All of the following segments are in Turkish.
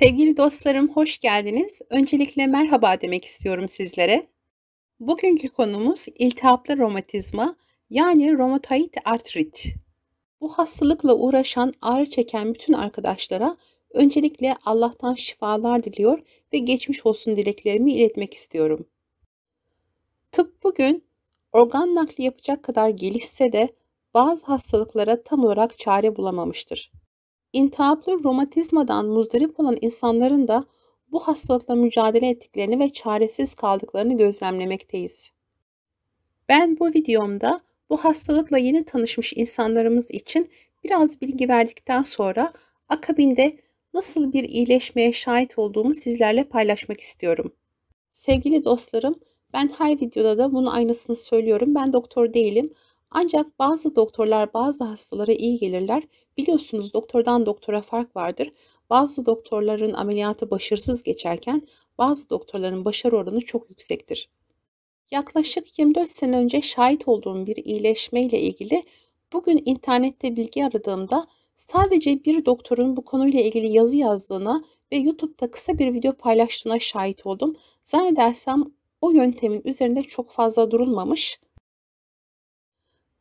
Sevgili dostlarım, hoş geldiniz. Öncelikle merhaba demek istiyorum sizlere. Bugünkü konumuz iltihaplı romatizma, yani romatoid artrit. Bu hastalıkla uğraşan, ağrı çeken bütün arkadaşlara öncelikle Allah'tan şifalar diliyor ve geçmiş olsun dileklerimi iletmek istiyorum. Tıp bugün organ nakli yapacak kadar gelişse de bazı hastalıklara tam olarak çare bulamamıştır. İltihaplı romatizmadan muzdarip olan insanların da bu hastalıkla mücadele ettiklerini ve çaresiz kaldıklarını gözlemlemekteyiz. Ben bu videomda bu hastalıkla yeni tanışmış insanlarımız için biraz bilgi verdikten sonra akabinde nasıl bir iyileşmeye şahit olduğumu sizlerle paylaşmak istiyorum. Sevgili dostlarım, ben her videoda da bunun aynısını söylüyorum. Ben doktor değilim. Ancak bazı doktorlar bazı hastalara iyi gelirler. Biliyorsunuz doktordan doktora fark vardır. Bazı doktorların ameliyatı başarısız geçerken bazı doktorların başarı oranı çok yüksektir. Yaklaşık 24 sene önce şahit olduğum bir iyileşme ile ilgili bugün internette bilgi aradığımda sadece bir doktorun bu konuyla ilgili yazı yazdığına ve YouTube'da kısa bir video paylaştığına şahit oldum. Zannedersem o yöntemin üzerinde çok fazla durulmamış.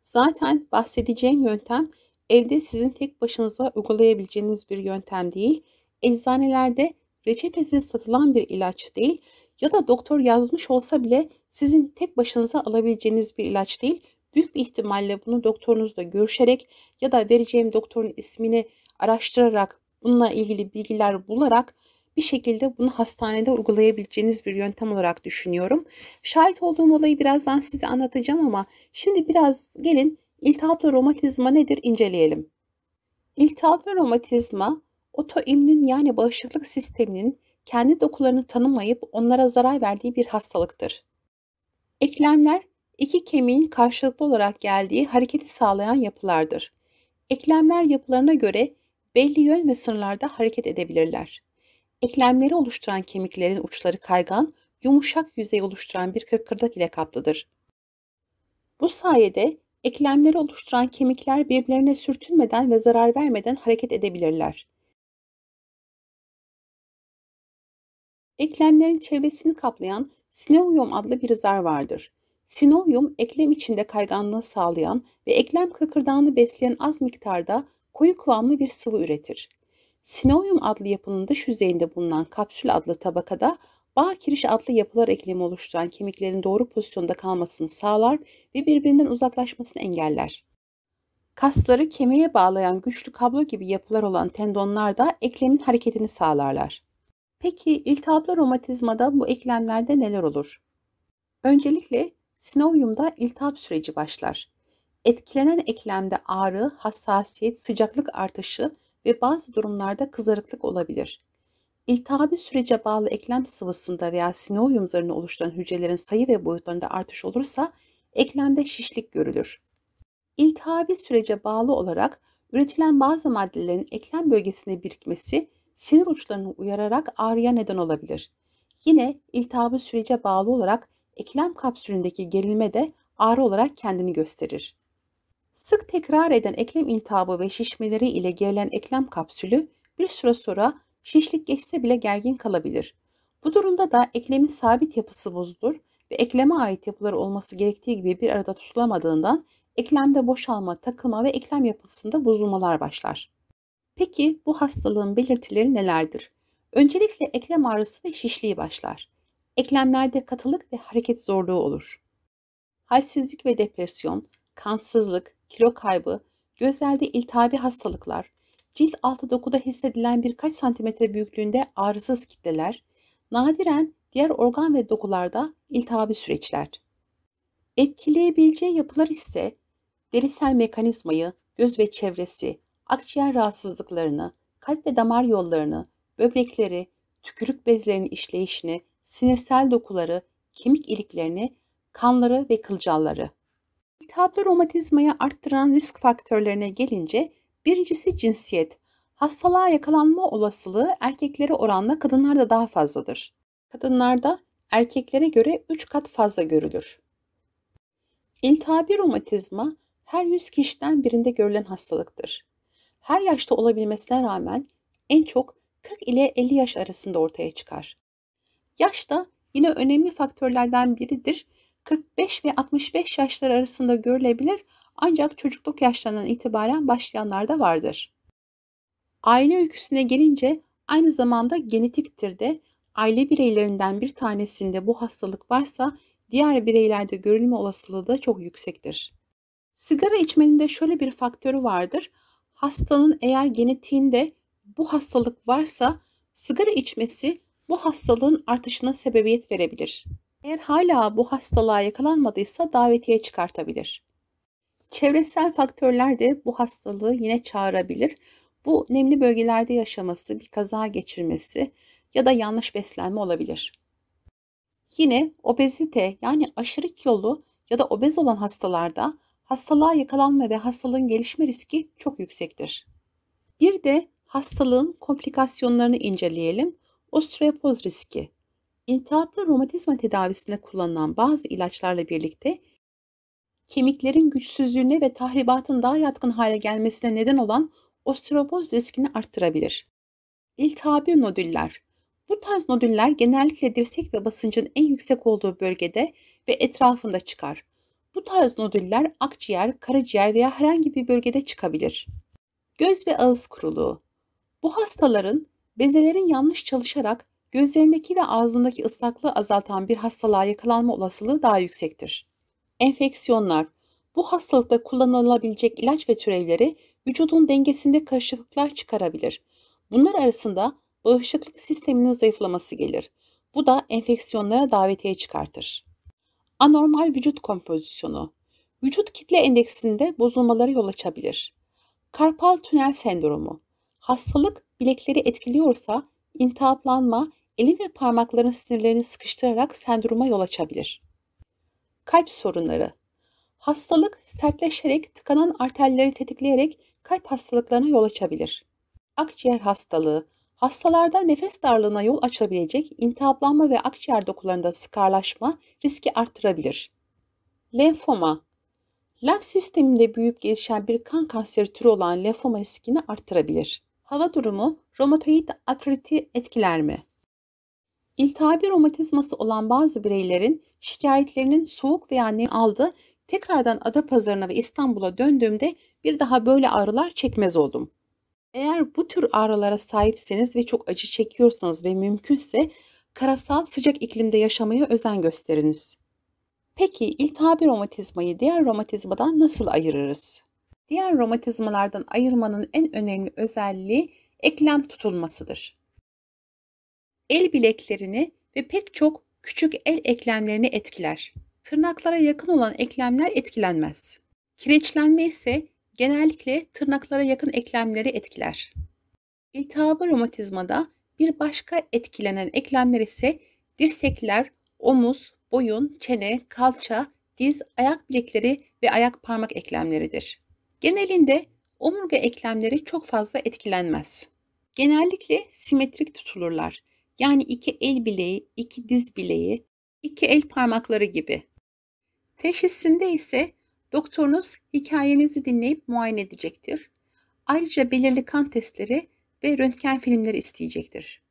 Zaten bahsedeceğim yöntem evde sizin tek başınıza uygulayabileceğiniz bir yöntem değil. Eczanelerde reçetesiz satılan bir ilaç değil ya da doktor yazmış olsa bile sizin tek başınıza alabileceğiniz bir ilaç değil. Büyük bir ihtimalle bunu doktorunuzla görüşerek ya da vereceğim doktorun ismini araştırarak, bununla ilgili bilgiler bularak bir şekilde bunu hastanede uygulayabileceğiniz bir yöntem olarak düşünüyorum. Şahit olduğum olayı birazdan size anlatacağım ama şimdi biraz gelin iltihaplı romatizma nedir inceleyelim. İltihaplı romatizma, otoimmün yani bağışıklık sisteminin kendi dokularını tanımayıp onlara zarar verdiği bir hastalıktır. Eklemler, iki kemiğin karşılıklı olarak geldiği hareketi sağlayan yapılardır. Eklemler yapılarına göre belli yön ve sınırlarda hareket edebilirler. Eklemleri oluşturan kemiklerin uçları kaygan, yumuşak yüzey oluşturan bir kıkırdak ile kaplıdır. Bu sayede eklemleri oluşturan kemikler birbirlerine sürtünmeden ve zarar vermeden hareket edebilirler. Eklemlerin çevresini kaplayan sinovium adlı bir zar vardır. Sinovium, eklem içinde kayganlığı sağlayan ve eklem kıkırdağını besleyen az miktarda koyu kıvamlı bir sıvı üretir. Sinovium adlı yapının dış yüzeyinde bulunan kapsül adlı tabakada bağ kiriş adlı yapılar eklemi oluşturan kemiklerin doğru pozisyonda kalmasını sağlar ve birbirinden uzaklaşmasını engeller. Kasları kemiğe bağlayan güçlü kablo gibi yapılar olan tendonlar da eklemin hareketini sağlarlar. Peki iltihaplı romatizmada bu eklemlerde neler olur? Öncelikle sinoviumda iltihap süreci başlar. Etkilenen eklemde ağrı, hassasiyet, sıcaklık artışı ve bazı durumlarda kızarıklık olabilir. İltihabi sürece bağlı eklem sıvısında veya sinovium zarını oluşturan hücrelerin sayı ve boyutlarında artış olursa eklemde şişlik görülür. İltihabi sürece bağlı olarak üretilen bazı maddelerin eklem bölgesine birikmesi sinir uçlarını uyararak ağrıya neden olabilir. Yine iltihabi sürece bağlı olarak eklem kapsülündeki gerilme de ağrı olarak kendini gösterir. Sık tekrar eden eklem iltihabı ve şişmeleri ile gerilen eklem kapsülü bir süre sonra şişlik geçse bile gergin kalabilir. Bu durumda da eklemin sabit yapısı bozulur ve ekleme ait yapıları olması gerektiği gibi bir arada tutulamadığından eklemde boşalma, takılma ve eklem yapısında bozulmalar başlar. Peki bu hastalığın belirtileri nelerdir? Öncelikle eklem ağrısı ve şişliği başlar. Eklemlerde katılık ve hareket zorluğu olur. Halsizlik ve depresyon, kansızlık, kilo kaybı, gözlerde iltihabi hastalıklar, cilt altı dokuda hissedilen birkaç santimetre büyüklüğünde ağrısız kitleler, nadiren diğer organ ve dokularda iltihabi süreçler. Etkileyebileceği yapılar ise derisel mekanizmayı, göz ve çevresi, akciğer rahatsızlıklarını, kalp ve damar yollarını, böbrekleri, tükürük bezlerinin işleyişini, sinirsel dokuları, kemik iliklerini, kanları ve kılcalları. İltihaplı romatizmayı arttıran risk faktörlerine gelince birincisi cinsiyet. Hastalığa yakalanma olasılığı erkeklere oranla kadınlarda daha fazladır. Kadınlarda erkeklere göre 3 kat fazla görülür. İltihabi romatizma her 100 kişiden birinde görülen hastalıktır. Her yaşta olabilmesine rağmen en çok 40 ile 50 yaş arasında ortaya çıkar. Yaş da yine önemli faktörlerden biridir. 45 ve 65 yaşlar arasında görülebilir ancak çocukluk yaşlarından itibaren başlayanlar da vardır. Aile öyküsüne gelince aynı zamanda genetiktir de aile bireylerinden bir tanesinde bu hastalık varsa diğer bireylerde görülme olasılığı da çok yüksektir. Sigara içmenin de şöyle bir faktörü vardır. Hastanın eğer genetiğinde bu hastalık varsa sigara içmesi bu hastalığın artışına sebebiyet verebilir. Eğer hala bu hastalığa yakalanmadıysa davetiye çıkartabilir. Çevresel faktörler de bu hastalığı yine çağırabilir. Bu nemli bölgelerde yaşaması, bir kaza geçirmesi ya da yanlış beslenme olabilir. Yine obezite yani aşırı kilolu ya da obez olan hastalarda hastalığa yakalanma ve hastalığın gelişme riski çok yüksektir. Bir de hastalığın komplikasyonlarını inceleyelim. Osteoporoz riski. İltihaplı romatizma tedavisinde kullanılan bazı ilaçlarla birlikte kemiklerin güçsüzlüğüne ve tahribatın daha yatkın hale gelmesine neden olan osteoporoz riskini arttırabilir. İltihabi nodüller. Bu tarz nodüller genellikle dirsek ve basıncın en yüksek olduğu bölgede ve etrafında çıkar. Bu tarz nodüller akciğer, karaciğer veya herhangi bir bölgede çıkabilir. Göz ve ağız kuruluğu. Bu hastaların bezelerin yanlış çalışarak gözlerindeki ve ağzındaki ıslaklığı azaltan bir hastalığa yakalanma olasılığı daha yüksektir. Enfeksiyonlar. Bu hastalıkta kullanılabilecek ilaç ve türevleri vücudun dengesinde karışıklıklar çıkarabilir. Bunlar arasında bağışıklık sisteminin zayıflaması gelir. Bu da enfeksiyonlara davetiye çıkartır. Anormal vücut kompozisyonu. Vücut kitle endeksinde bozulmalara yol açabilir. Karpal tünel sendromu. Hastalık bilekleri etkiliyorsa iltihaplanma, elin ve parmakların sinirlerini sıkıştırarak sendroma yol açabilir. Kalp sorunları. Hastalık sertleşerek tıkanan arterleri tetikleyerek kalp hastalıklarına yol açabilir. Akciğer hastalığı. Hastalarda nefes darlığına yol açabilecek iltihaplanma ve akciğer dokularında sıkarlaşma riski arttırabilir. Lenfoma. Lenf sisteminde büyüyüp gelişen bir kan kanseri türü olan lenfoma riskini arttırabilir. Hava durumu romatoid artriti etkiler mi? İltihabi romatizması olan bazı bireylerin şikayetlerinin soğuk veya nem aldı, tekrardan Adapazarı'na ve İstanbul'a döndüğümde bir daha böyle ağrılar çekmez oldum. Eğer bu tür ağrılara sahipseniz ve çok acı çekiyorsanız ve mümkünse karasal sıcak iklimde yaşamaya özen gösteriniz. Peki iltihabi romatizmayı diğer romatizmadan nasıl ayırırız? Diğer romatizmalardan ayırmanın en önemli özelliği eklem tutulmasıdır. El bileklerini ve pek çok küçük el eklemlerini etkiler. Tırnaklara yakın olan eklemler etkilenmez. Kireçlenme ise genellikle tırnaklara yakın eklemleri etkiler. İltihabi romatizmada bir başka etkilenen eklemler ise dirsekler, omuz, boyun, çene, kalça, diz, ayak bilekleri ve ayak parmak eklemleridir. Genelinde omurga eklemleri çok fazla etkilenmez. Genellikle simetrik tutulurlar. Yani iki el bileği, iki diz bileği, iki el parmakları gibi. Teşhisinde ise doktorunuz hikayenizi dinleyip muayene edecektir. Ayrıca belirli kan testleri ve röntgen filmleri isteyecektir.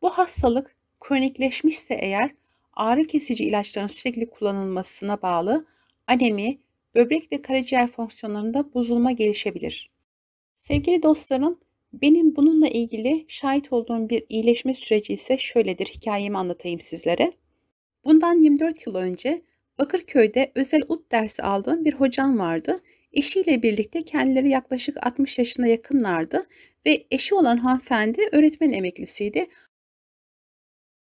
Bu hastalık kronikleşmişse eğer ağrı kesici ilaçların sürekli kullanılmasına bağlı anemi, böbrek ve karaciğer fonksiyonlarında bozulma gelişebilir. Sevgili dostlarım, benim bununla ilgili şahit olduğum bir iyileşme süreci ise şöyledir. Hikayemi anlatayım sizlere. Bundan 24 yıl önce Bakırköy'de özel ut dersi aldığım bir hocam vardı. Eşiyle birlikte kendileri yaklaşık 60 yaşına yakınlardı ve eşi olan hanımefendi öğretmen emeklisiydi.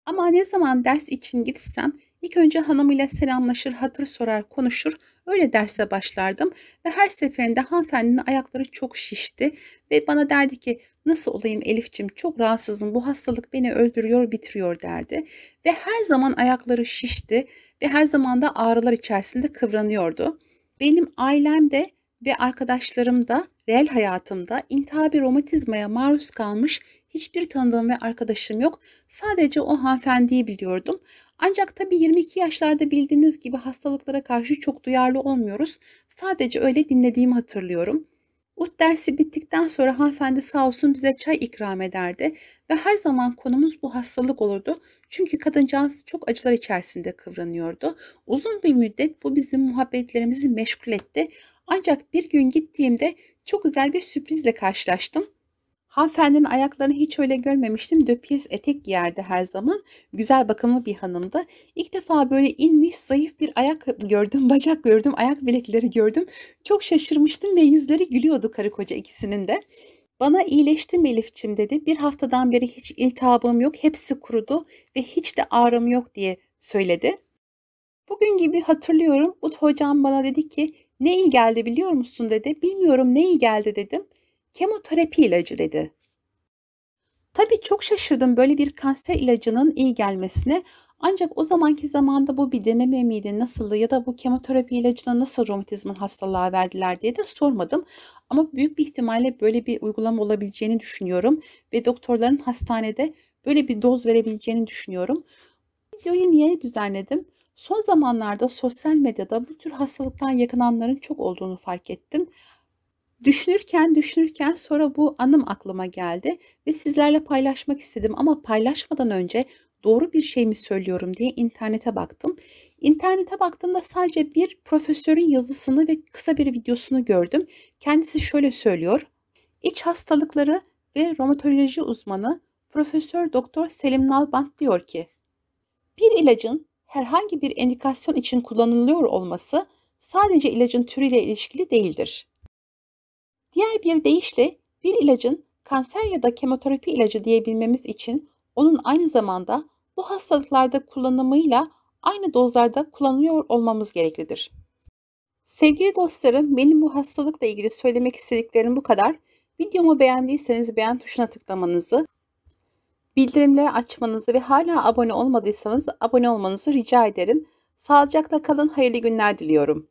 Ama ne zaman ders için gitsem ilk önce hanımıyla selamlaşır, hatır sorar, konuşur, öyle derse başlardım ve her seferinde hanımefendinin ayakları çok şişti ve bana derdi ki nasıl olayım Elif'cim, çok rahatsızım, bu hastalık beni öldürüyor, bitiriyor derdi ve her zaman ayakları şişti ve her zaman da ağrılar içerisinde kıvranıyordu. Benim ailemde ve arkadaşlarım da reel hayatımda iltihabi romatizmaya maruz kalmış hiçbir tanıdığım ve arkadaşım yok. Sadece o hanımefendiyi biliyordum. Ancak tabii 22 yaşlarda bildiğiniz gibi hastalıklara karşı çok duyarlı olmuyoruz. Sadece öyle dinlediğimi hatırlıyorum. Ut dersi bittikten sonra hanımefendi sağ olsun bize çay ikram ederdi ve her zaman konumuz bu hastalık olurdu. Çünkü kadıncağız çok acılar içerisinde kıvranıyordu. Uzun bir müddet bu bizim muhabbetlerimizi meşgul etti. Ancak bir gün gittiğimde çok güzel bir sürprizle karşılaştım. Hanımefendinin ayaklarını hiç öyle görmemiştim. Döpiyes etek giyerdi her zaman. Güzel bakımlı bir hanımdı. İlk defa böyle inmiş zayıf bir ayak gördüm, bacak gördüm, ayak bilekleri gördüm. Çok şaşırmıştım ve yüzleri gülüyordu karı koca ikisinin de. Bana iyileştim Elifçim dedi. Bir haftadan beri hiç iltihabım yok, hepsi kurudu ve hiç de ağrım yok diye söyledi. Bugün gibi hatırlıyorum. Ut hocam bana dedi ki ne iyi geldi biliyor musun dedi. Bilmiyorum ne iyi geldi dedim. Kemoterapi ilacı dedi. Tabii çok şaşırdım böyle bir kanser ilacının iyi gelmesine. Ancak o zamanki zamanda bu bir deneme miydi, nasıldı ya da bu kemoterapi ilacına nasıl romatizma hastalığa verdiler diye de sormadım. Ama büyük bir ihtimalle böyle bir uygulama olabileceğini düşünüyorum ve doktorların hastanede böyle bir doz verebileceğini düşünüyorum. Videoyu niye düzenledim? Son zamanlarda sosyal medyada bu tür hastalıktan yakınanların çok olduğunu fark ettim. Düşünürken sonra bu anım aklıma geldi ve sizlerle paylaşmak istedim ama paylaşmadan önce doğru bir şey mi söylüyorum diye internete baktım. İnternete baktığımda sadece bir profesörün yazısını ve kısa bir videosunu gördüm. Kendisi şöyle söylüyor. İç hastalıkları ve romatoloji uzmanı Profesör Doktor Selim Nalbant diyor ki, bir ilacın herhangi bir endikasyon için kullanılıyor olması sadece ilacın türüyle ilişkili değildir. Diğer bir deyişle bir ilacın kanser ya da kemoterapi ilacı diyebilmemiz için onun aynı zamanda bu hastalıklarda kullanımıyla aynı dozlarda kullanıyor olmamız gereklidir. Sevgili dostlarım, benim bu hastalıkla ilgili söylemek istediklerim bu kadar. Videomu beğendiyseniz beğen tuşuna tıklamanızı, bildirimleri açmanızı ve hala abone olmadıysanız abone olmanızı rica ederim. Sağlıcakla kalın, hayırlı günler diliyorum.